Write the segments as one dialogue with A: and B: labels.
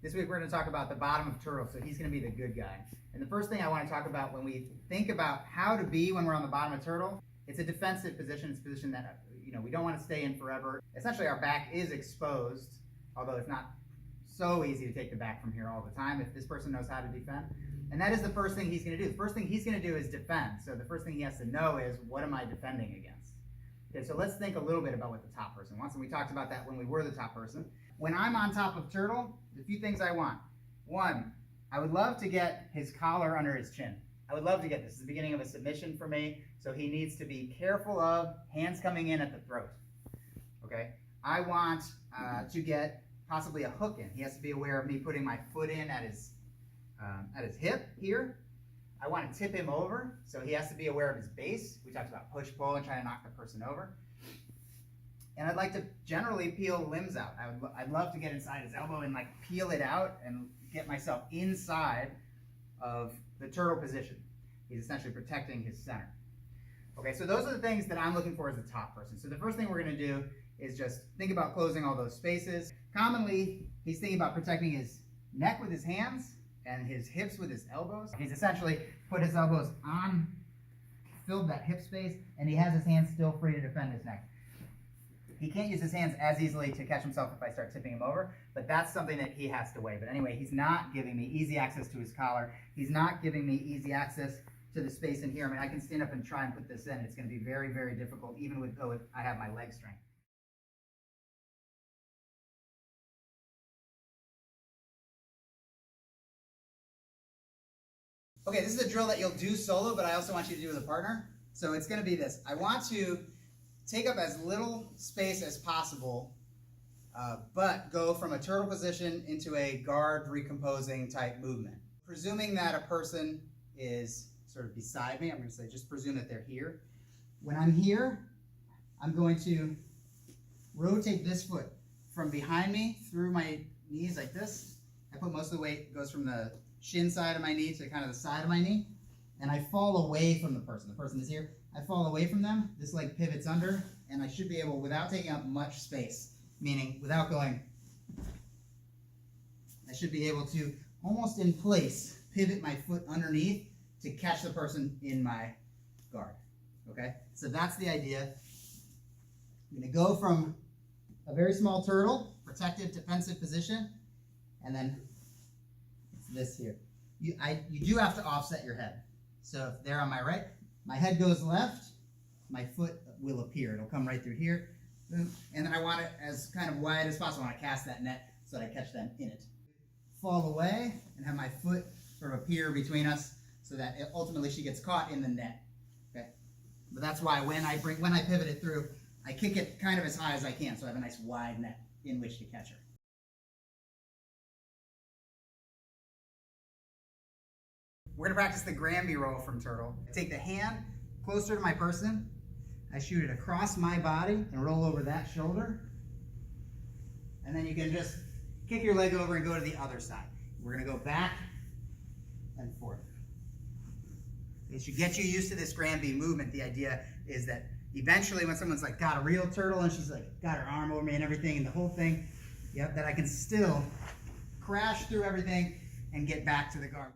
A: This week we're going to talk about the bottom of turtle, so he's going to be the good guy. And the first thing I want to talk about when we think about how to be when we're on the bottom of turtle, it's a defensive position. It's a position that we don't want to stay in forever. Essentially our back is exposed, although it's not so easy to take the back from here all the time if this person knows how to defend. And that is the first thing he's going to do. The first thing he's going to do is defend. So the first thing he has to know is, what am I defending against? Okay, so let's think a little bit about what the top person wants. And we talked about that when we were the top person. When I'm on top of turtle, a few things I want. One, I would love to get his collar under his chin. I would love to get this. This is the beginning of a submission for me, so he needs to be careful of hands coming in at the throat. Okay, I want to get possibly a hook in. He has to be aware of me putting my foot in at his hip here. I want to tip him over, so he has to be aware of his base. We talked about push-pull and trying to knock the person over. And I'd like to generally peel limbs out. I'd love to get inside his elbow and like peel it out and get myself inside of the turtle position. He's essentially protecting his center. Okay, so those are the things that I'm looking for as a top person. So the first thing we're going to do is just think about closing all those spaces. Commonly, he's thinking about protecting his neck with his hands and his hips with his elbows. He's essentially put his elbows on, filled that hip space, and he has his hands still free to defend his neck. He can't use his hands as easily to catch himself if I start tipping him over, but that's something that he has to weigh. But anyway, he's not giving me easy access to his collar. He's not giving me easy access to the space in here. I mean, I can stand up and try and put this in. It's going to be very, very difficult, even with though I have my leg strength. Okay, this is a drill that you'll do solo, but I also want you to do with a partner. So it's going to be this. I want to take up as little space as possible, but go from a turtle position into a guard recomposing type movement. Presuming that a person is sort of beside me, I'm going to say just presume that they're here. When I'm here, I'm going to rotate this foot from behind me through my knees like this. I put most of the weight, goes from the shin side of my knee to kind of the side of my knee, and I fall away from the person. The person is here. I fall away from them. This leg pivots under, and I should be able, without taking up much space, meaning without going, I should be able to, almost in place, pivot my foot underneath to catch the person in my guard. Okay? So that's the idea. I'm going to go from a very small turtle, protective, defensive position, and then it's this here. You do have to offset your head. So if they're on my right, my head goes left, my foot will appear. It'll come right through here. And then I want it as kind of wide as possible. I want to cast that net so that I catch them in it. Fall away and have my foot sort of appear between us so that ultimately she gets caught in the net. Okay? But that's why when I pivot it through, I kick it kind of as high as I can so I have a nice wide net in which to catch her. We're going to practice the Granby roll from turtle. I take the hand closer to my person. I shoot it across my body and roll over that shoulder. And then you can just kick your leg over and go to the other side. We're going to go back and forth. It should get you used to this Granby movement. The idea is that eventually when someone's like got a real turtle and she's like got her arm over me and everything and the whole thing, yep, that I can still crash through everything and get back to the guard.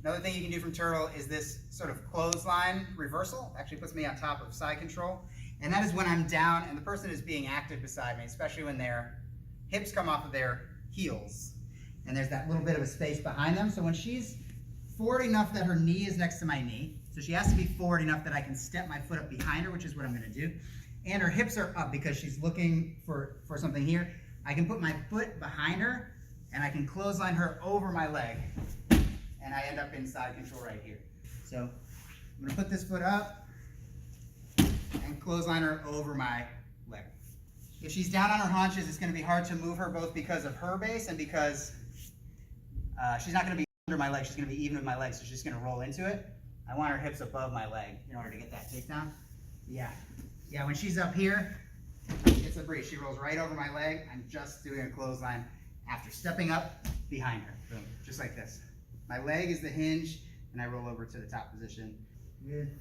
A: Another thing you can do from turtle is this sort of clothesline reversal. Actually puts me on top of side control. And that is when I'm down and the person is being active beside me, especially when their hips come off of their heels. And there's that little bit of a space behind them. So when she's forward enough that her knee is next to my knee, so she has to be forward enough that I can step my foot up behind her, which is what I'm going to do. And her hips are up because she's looking for something here. I can put my foot behind her and I can clothesline her over my leg. And I end up in side control right here. So I'm going to put this foot up and clothesline her over my leg. If she's down on her haunches, it's going to be hard to move her both because of her base and because she's not going to be under my leg. She's going to be even with my leg, so she's just going to roll into it. I want her hips above my leg in order to get that takedown. Yeah, when she's up here, it's a breeze. She rolls right over my leg. I'm just doing a clothesline after stepping up behind her. Boom, just like this. My leg is the hinge, and I roll over to the top position. Good.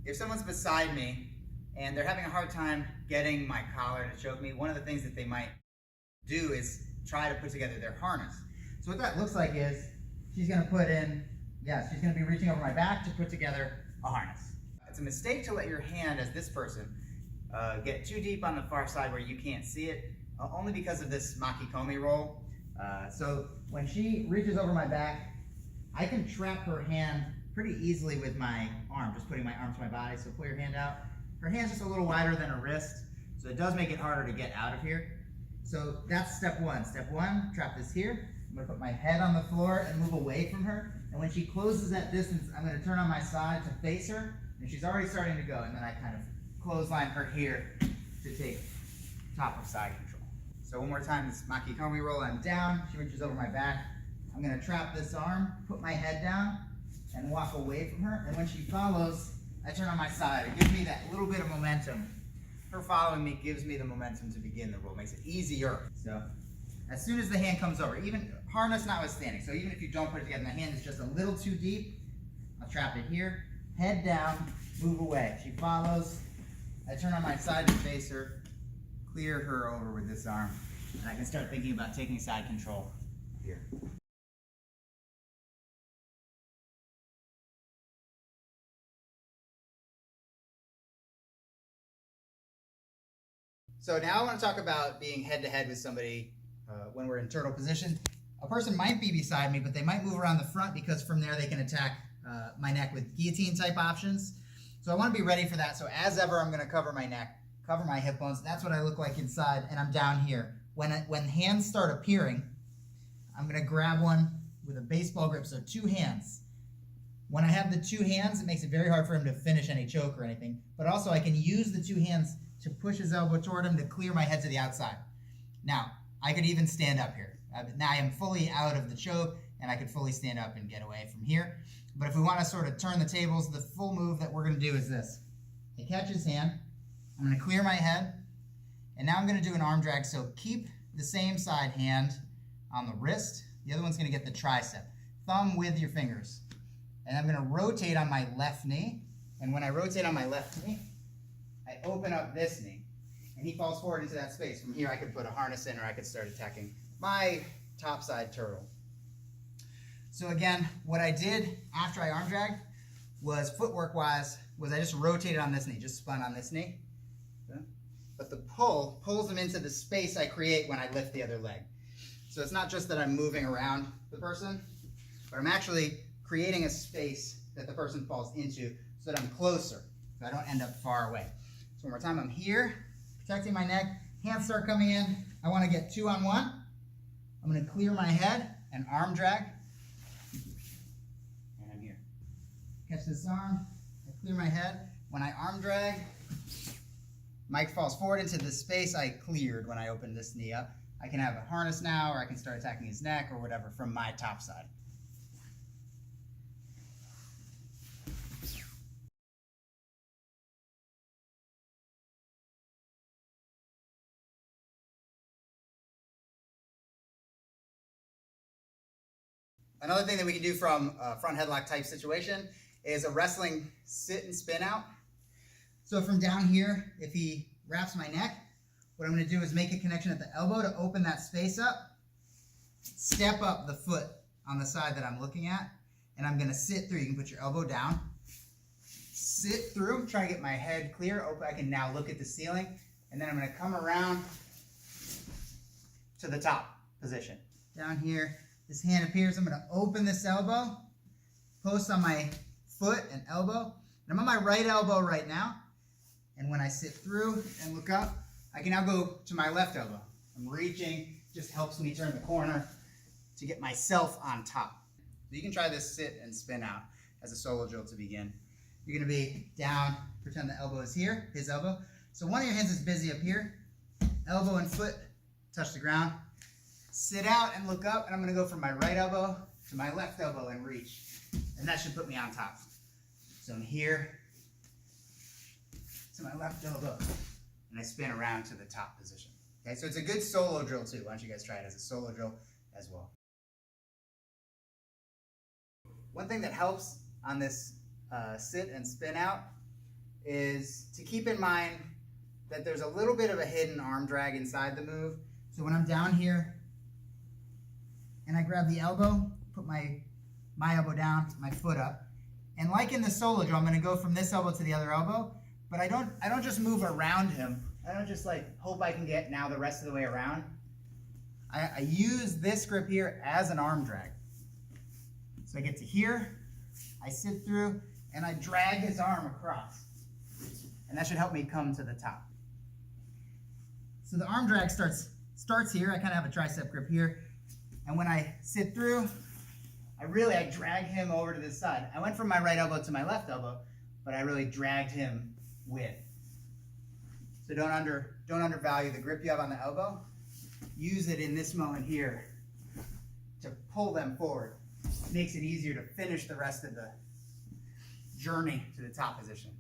A: If someone's beside me and they're having a hard time getting my collar to choke me, one of the things that they might do is try to put together their harness. So what that looks like is she's going to put in, she's going to be reaching over my back to put together a harness. It's a mistake to let your hand, as this person, get too deep on the far side where you can't see it, only because of this Makikomi roll. So when she reaches over my back, I can trap her hand pretty easily with my arm, just putting my arm to my body. So pull your hand out. Her hand's just a little wider than her wrist, so it does make it harder to get out of here. So that's step one. Step one, trap this here. I'm gonna put my head on the floor and move away from her. And when she closes that distance, I'm gonna turn on my side to face her, and she's already starting to go. And then I kind of clothesline her here to take top of side control. So one more time, this Makikomi roll, I'm down, she reaches over my back. I'm gonna trap this arm, put my head down, and walk away from her. And when she follows, I turn on my side. It gives me that little bit of momentum. Her following me gives me the momentum to begin the roll, makes it easier. So as soon as the hand comes over, even harness notwithstanding, so even if you don't put it together and the hand is just a little too deep, I'll trap it here, head down, move away. She follows, I turn on my side to face her, clear her over with this arm, and I can start thinking about taking side control here. So now I want to talk about being head-to-head with somebody when we're in turtle position. A person might be beside me, but they might move around the front because from there they can attack my neck with guillotine type options. So I want to be ready for that. So as ever, I'm going to cover my neck, cover my hip bones. That's what I look like inside, and I'm down here. When hands start appearing, I'm going to grab one with a baseball grip, so two hands. When I have the two hands, it makes it very hard for him to finish any choke or anything, but also I can use the two hands to push his elbow toward him to clear my head to the outside. Now, I could even stand up here. Now I am fully out of the choke, and I could fully stand up and get away from here. But if we want to sort of turn the tables, the full move that we're going to do is this. I catch his hand, I'm going to clear my head, and now I'm going to do an arm drag. So keep the same side hand on the wrist. The other one's going to get the tricep. Thumb with your fingers. And I'm going to rotate on my left knee. And when I rotate on my left knee, I open up this knee, and he falls forward into that space. From here, I could put a harness in, or I could start attacking my topside turtle. So again, what I did after I arm dragged was, footwork-wise, was I just rotated on this knee, just spun on this knee. Okay? But the pull pulls them into the space I create when I lift the other leg. So it's not just that I'm moving around the person, but I'm actually creating a space that the person falls into so that I'm closer, so I don't end up far away. So one more time, I'm here, protecting my neck, hands start coming in. I want to get 2-on-1. I'm going to clear my head and arm drag. And I'm here. Catch this arm, I clear my head. When I arm drag, Mike falls forward into the space I cleared when I opened this knee up. I can have a harness now, or I can start attacking his neck or whatever from my top side. Another thing that we can do from a front headlock type situation is a wrestling sit and spin out. So from down here, if he wraps my neck, what I'm going to do is make a connection at the elbow to open that space up, step up the foot on the side that I'm looking at, and I'm going to sit through. You can put your elbow down, sit through, try to get my head clear. I can now look at the ceiling, and then I'm going to come around to the top position. Down here, this hand appears. I'm going to open this elbow, post on my foot and elbow. And I'm on my right elbow right now. And when I sit through and look up, I can now go to my left elbow. I'm reaching, just helps me turn the corner to get myself on top. So you can try this sit and spin out as a solo drill to begin. You're going to be down, pretend the elbow is here, his elbow. So one of your hands is busy up here. Elbow and foot touch the ground. Sit out and look up, and I'm going to go from my right elbow to my left elbow and reach. And that should put me on top. So I'm here to my left elbow, and I spin around to the top position. Okay, so it's a good solo drill too. Why don't you guys try it as a solo drill as well. One thing that helps on this sit and spin out is to keep in mind that there's a little bit of a hidden arm drag inside the move. So when I'm down here and I grab the elbow, put my elbow down, my foot up, and like in the solo drill, I'm going to go from this elbow to the other elbow, but I don't just move around him. I don't just like hope I can get now the rest of the way around. I use this grip here as an arm drag. So I get to here, I sit through, and I drag his arm across. And that should help me come to the top. So the arm drag starts here. I kind of have a tricep grip here. And when I sit through, I drag him over to this side. I went from my right elbow to my left elbow, but I really dragged him with. So don't undervalue the grip you have on the elbow. Use it in this moment here to pull them forward. It makes it easier to finish the rest of the journey to the top position.